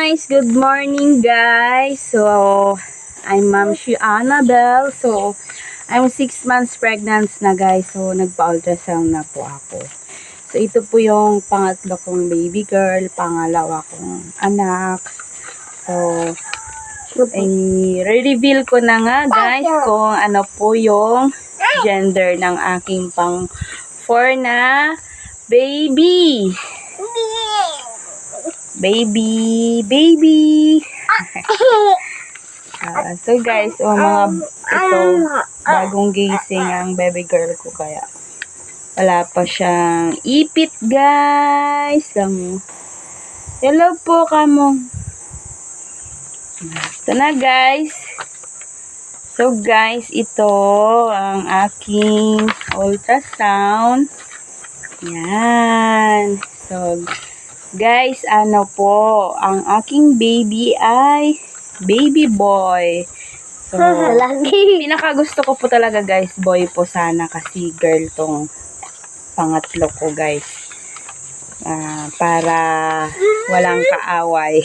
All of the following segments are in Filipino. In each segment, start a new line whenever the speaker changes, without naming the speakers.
guys! Good morning guys! So, I'm Ma'am Annabelle. So, I'm 6 months pregnant na guys. So, nagpa-ultrasound na po ako. So, ito po yung pangatlo kong baby girl, pangalawa kong anak. So, i-reveal ko na nga guys kung ano po yung gender ng aking pang-4 na baby. Baby. So guys, mga ito, bagong gising ang baby girl ko kaya wala pa siyang ipit guys. Hello po kamo. Ito na guys. So guys, ito ang aking ultrasound. Yan. So guys, ano po, ang aking baby ay baby boy. So, pinakagusto ko po talaga guys, boy po sana kasi girl tong pangatlo ko guys. Para walang kaaway.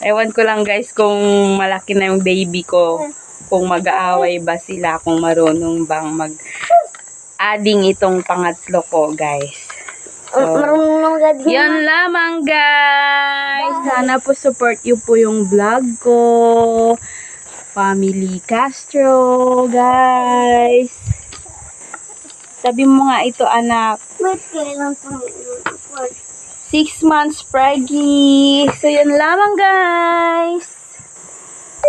Ewan ko lang guys kung malaki na yung baby ko, kung mag-aaway ba sila, kung marunong bang mag-adding itong pangatlo ko guys. So, yan lamang guys. Sana po support you po yung vlog ko. Family Castro guys. Sabi mo nga ito anak. 6 months preggy. So yan lamang guys.